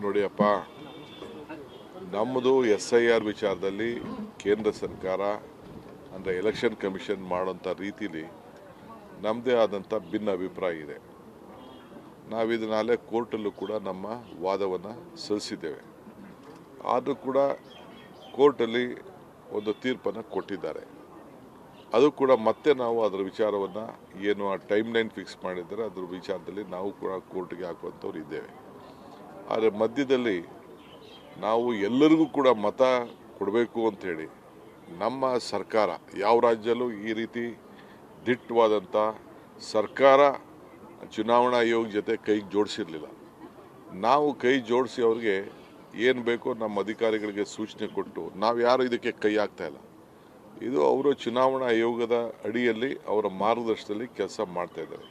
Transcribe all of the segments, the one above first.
ನೋಡಿಯಪ್ಪ, ನಮ್ಮದು SIR ವಿಚಾರದಲ್ಲಿ ಕೇಂದ್ರ ಸರ್ಕಾರ ಅಂದರೆ ಎಲೆಕ್ಷನ್ ಕಮಿಷನ್ ಮಾಡೋಂಥ ರೀತಿಲಿ ನಮ್ಮದೇ ಆದಂಥ ಭಿನ್ನ ಅಭಿಪ್ರಾಯ ಇದೆ. ನಾವಿದನ್ನಾಲೆ ಕೋರ್ಟಲ್ಲೂ ಕೂಡ ನಮ್ಮ ವಾದವನ್ನು ಸಲ್ಲಿಸಿದ್ದೇವೆ. ಆದರೂ ಕೂಡ ಕೋರ್ಟಲ್ಲಿ ಒಂದು ತೀರ್ಪನ್ನು ಕೊಟ್ಟಿದ್ದಾರೆ. ಅದು ಕೂಡ ಮತ್ತೆ ನಾವು ಅದರ ವಿಚಾರವನ್ನು ಏನು ಆ ಟೈಮ್ ಲೈನ್ ಫಿಕ್ಸ್ ಮಾಡಿದ್ದಾರೆ ಅದರ ವಿಚಾರದಲ್ಲಿ ನಾವು ಕೂಡ ಕೋರ್ಟ್ಗೆ ಹಾಕುವಂಥವ್ರು ಇದ್ದೇವೆ. ಆದರೆ ಮಧ್ಯದಲ್ಲಿ ನಾವು ಎಲ್ಲರಿಗೂ ಕೂಡ ಮತ ಕೊಡಬೇಕು ಅಂಥೇಳಿ ನಮ್ಮ ಸರ್ಕಾರ ಯಾವ ರಾಜ್ಯಲ್ಲೂ ಈ ರೀತಿ ದಿಟ್ಟವಾದಂಥ ಸರ್ಕಾರ ಚುನಾವಣಾ ಆಯೋಗ ಜೊತೆ ಕೈಗೆ ಜೋಡಿಸಿರಲಿಲ್ಲ. ನಾವು ಕೈ ಜೋಡಿಸಿ ಅವ್ರಿಗೆ ಏನು ಬೇಕೋ ನಮ್ಮ ಅಧಿಕಾರಿಗಳಿಗೆ ಸೂಚನೆ ಕೊಟ್ಟು ನಾವು ಯಾರು ಇದಕ್ಕೆ ಕೈ ಹಾಕ್ತಾ ಇಲ್ಲ. ಇದು ಅವರು ಚುನಾವಣಾ ಆಯೋಗದ ಅಡಿಯಲ್ಲಿ ಅವರ ಮಾರ್ಗದರ್ಶನದಲ್ಲಿ ಕೆಲಸ ಮಾಡ್ತಾ ಇದ್ದಾರೆ.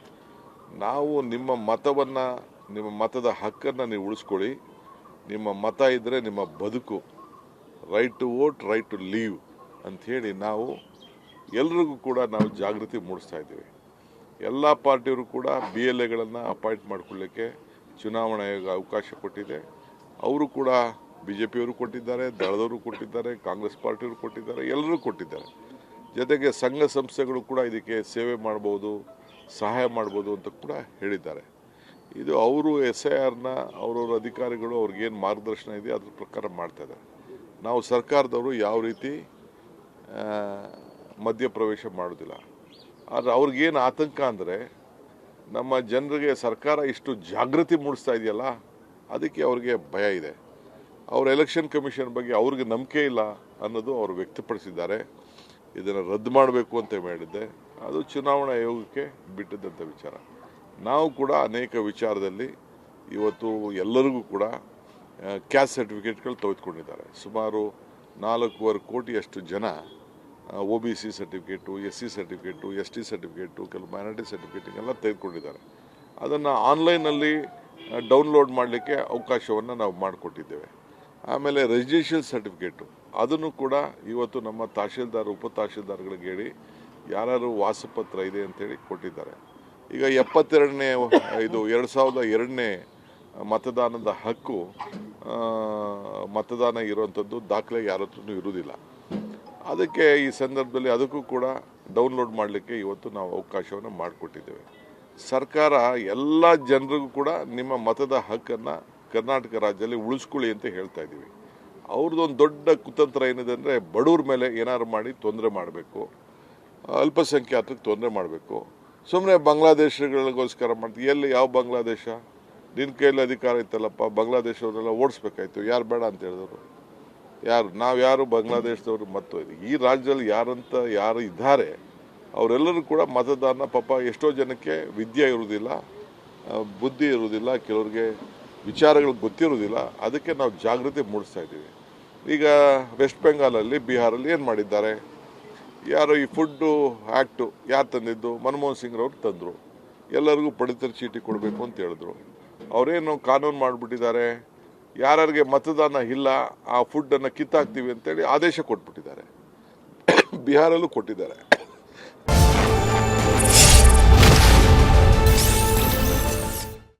ನಾವು ನಿಮ್ಮ ಮತವನ್ನು, ನಿಮ್ಮ ಮತದ ಹಕ್ಕನ್ನು ನೀವು ಉಳಿಸ್ಕೊಳ್ಳಿ. ನಿಮ್ಮ ಮತ ಇದ್ದರೆ ನಿಮ್ಮ ಬದುಕು, right to vote, right to live ಅಂಥೇಳಿ ನಾವು ಎಲ್ರಿಗೂ ಕೂಡ ನಾವು ಜಾಗೃತಿ ಮೂಡಿಸ್ತಾ ಇದ್ದೀವಿ. ಎಲ್ಲ ಪಾರ್ಟಿಯವರು ಕೂಡ BLAಗಳನ್ನು ಅಪಾಯಿಂಟ್ ಮಾಡಿಕೊಳ್ಳಿಕ್ಕೆ ಚುನಾವಣಾ ಆಯೋಗ ಅವಕಾಶ ಕೊಟ್ಟಿದೆ. ಅವರು ಕೂಡ BJPಯವರು ಕೊಟ್ಟಿದ್ದಾರೆ, ದಳದವರು ಕೊಟ್ಟಿದ್ದಾರೆ, ಕಾಂಗ್ರೆಸ್ ಪಾರ್ಟಿಯವರು ಕೊಟ್ಟಿದ್ದಾರೆ, ಎಲ್ಲರೂ ಕೊಟ್ಟಿದ್ದಾರೆ. ಜೊತೆಗೆ ಸಂಘ ಸಂಸ್ಥೆಗಳು ಕೂಡ ಇದಕ್ಕೆ ಸೇವೆ ಮಾಡ್ಬೋದು, ಸಹಾಯ ಮಾಡ್ಬೋದು ಅಂತ ಕೂಡ ಹೇಳಿದ್ದಾರೆ. ಇದು ಅವರು SIRನ ಅವರವ್ರ ಅಧಿಕಾರಿಗಳು ಅವ್ರಿಗೇನು ಮಾರ್ಗದರ್ಶನ ಇದೆ ಅದ್ರ ಪ್ರಕಾರ ಮಾಡ್ತಾ ಇದ್ದಾರೆ. ನಾವು ಸರ್ಕಾರದವರು ಯಾವ ರೀತಿ ಮಧ್ಯಪ್ರವೇಶ ಮಾಡೋದಿಲ್ಲ. ಆದರೆ ಅವ್ರಿಗೇನು ಆತಂಕ ಅಂದರೆ ನಮ್ಮ ಜನರಿಗೆ ಸರ್ಕಾರ ಇಷ್ಟು ಜಾಗೃತಿ ಮೂಡಿಸ್ತಾ ಇದೆಯಲ್ಲ, ಅದಕ್ಕೆ ಅವ್ರಿಗೆ ಭಯ ಇದೆ. ಅವ್ರ ಎಲೆಕ್ಷನ್ ಕಮಿಷನ್ ಬಗ್ಗೆ ಅವ್ರಿಗೆ ನಂಬಿಕೆ ಇಲ್ಲ ಅನ್ನೋದು ಅವರು ವ್ಯಕ್ತಪಡಿಸಿದ್ದಾರೆ. ಇದನ್ನು ರದ್ದು ಮಾಡಬೇಕು ಅಂತ ಹೇಳಿದ್ದೆ, ಅದು ಚುನಾವಣಾ ಆಯೋಗಕ್ಕೆ ಬಿಟ್ಟಿದ್ದಂಥ ವಿಚಾರ. ನಾವು ಕೂಡ ಅನೇಕ ವಿಚಾರದಲ್ಲಿ ಇವತ್ತು ಎಲ್ಲರಿಗೂ ಕೂಡ ಕ್ಯಾಸ್ಟ್ ಸರ್ಟಿಫಿಕೇಟ್ಗಳು ತೆಗೆದುಕೊಂಡಿದ್ದಾರೆ. ಸುಮಾರು 4.25 ಕೋಟಿಯಷ್ಟು ಜನ OBC certificate, SC certificate, ST certificate, ಕೆಲವು ಮೈನಾರಿಟಿ ಸರ್ಟಿಫಿಕೇಟಿಗೆಲ್ಲ ತೆಗೆದುಕೊಂಡಿದ್ದಾರೆ. ಅದನ್ನು ಆನ್ಲೈನಲ್ಲಿ ಡೌನ್ಲೋಡ್ ಮಾಡಲಿಕ್ಕೆ ಅವಕಾಶವನ್ನು ನಾವು ಮಾಡಿಕೊಟ್ಟಿದ್ದೇವೆ. ಆಮೇಲೆ ರೆಸಿಡೆನ್ಷಿಯಲ್ ಸರ್ಟಿಫಿಕೇಟು ಅದನ್ನು ಕೂಡ ಇವತ್ತು ನಮ್ಮ ತಹಶೀಲ್ದಾರ್, ಉಪ ತಹಶೀಲ್ದಾರ್ಗಳಿಗೆ ಹೇಳಿ ಯಾರು ವಾಸಪತ್ರ ಇದೆ ಅಂತೇಳಿ ಕೊಟ್ಟಿದ್ದಾರೆ. ಈಗ 72ನೇ 2002ನೇ ಮತದಾನದ ಹಕ್ಕು ಮತದಾನ ಇರುವಂಥದ್ದು ದಾಖಲೆ ಯಾರ ಹತ್ರನೂ ಇರುವುದಿಲ್ಲ. ಅದಕ್ಕೆ ಈ ಸಂದರ್ಭದಲ್ಲಿ ಅದಕ್ಕೂ ಕೂಡ ಡೌನ್ಲೋಡ್ ಮಾಡಲಿಕ್ಕೆ ಇವತ್ತು ನಾವು ಅವಕಾಶವನ್ನು ಮಾಡಿಕೊಟ್ಟಿದ್ದೇವೆ. ಸರ್ಕಾರ ಎಲ್ಲ ಜನರಿಗೂ ಕೂಡ ನಿಮ್ಮ ಮತದ ಹಕ್ಕನ್ನು ಕರ್ನಾಟಕ ರಾಜ್ಯದಲ್ಲಿ ಉಳಿಸ್ಕೊಳ್ಳಿ ಅಂತ ಹೇಳ್ತಾ ಇದ್ದೀವಿ. ಅವ್ರದ್ದೊಂದು ದೊಡ್ಡ ಕುತಂತ್ರ ಏನಿದೆ ಅಂದರೆ ಬಡವ್ರ ಮೇಲೆ ಏನಾದ್ರು ಮಾಡಿ ತೊಂದರೆ ಮಾಡಬೇಕು, ಅಲ್ಪಸಂಖ್ಯಾತರಿಗೆ ತೊಂದರೆ ಮಾಡಬೇಕು. ಸುಮ್ಮನೆ ಬಾಂಗ್ಲಾದೇಶಗಳಿಗೋಸ್ಕರ ಮಾಡ್ತೀವಿ. ಎಲ್ಲಿ ಯಾವ ಬಾಂಗ್ಲಾದೇಶ? ನಿನ್ನ ಕೈಯಲ್ಲಿ ಅಧಿಕಾರ ಇತ್ತಲ್ಲಪ್ಪ, ಬಾಂಗ್ಲಾದೇಶವರೆಲ್ಲ ಓಡಿಸ್ಬೇಕಾಯ್ತು. ಯಾರು ಬೇಡ ಅಂತ ಹೇಳಿದವರು? ನಾವು ಯಾರು ಬಾಂಗ್ಲಾದೇಶದವರು? ಮತ್ತು ಈ ರಾಜ್ಯದಲ್ಲಿ ಯಾರು ಇದ್ದಾರೆ ಅವರೆಲ್ಲರೂ ಕೂಡ ಮತದಾನ, ಪಾಪ ಎಷ್ಟೋ ಜನಕ್ಕೆ ವಿದ್ಯೆ ಇರುವುದಿಲ್ಲ, ಬುದ್ಧಿ ಇರುವುದಿಲ್ಲ, ಕೆಲವ್ರಿಗೆ ವಿಚಾರಗಳು ಗೊತ್ತಿರುವುದಿಲ್ಲ. ಅದಕ್ಕೆ ನಾವು ಜಾಗೃತಿ ಮೂಡಿಸ್ತಾ ಇದ್ದೀವಿ. ಈಗ ವೆಸ್ಟ್ ಬೆಂಗಾಲಲ್ಲಿ, ಬಿಹಾರಲ್ಲಿ ಏನು ಮಾಡಿದ್ದಾರೆ? ಯಾರು ಈ ಫುಡ್ಡು ಆ್ಯಕ್ಟು ಯಾರು ತಂದಿದ್ದು? ಮನಮೋಹನ್ ಸಿಂಗ್ರವ್ರು ತಂದರು. ಎಲ್ಲರಿಗೂ ಪಡಿತರ ಚೀಟಿ ಕೊಡಬೇಕು ಅಂತ ಹೇಳಿದ್ರು. ಅವರೇನು ಕಾನೂನು ಮಾಡಿಬಿಟ್ಟಿದ್ದಾರೆ, ಯಾರಿಗೆ ಮತದಾನ ಇಲ್ಲ ಆ ಫುಡ್ಡನ್ನು ಕಿತ್ತಾಕ್ತೀವಿ ಅಂತೇಳಿ ಆದೇಶ ಕೊಟ್ಬಿಟ್ಟಿದ್ದಾರೆ. ಬಿಹಾರಲ್ಲೂ ಕೊಟ್ಟಿದ್ದಾರೆ.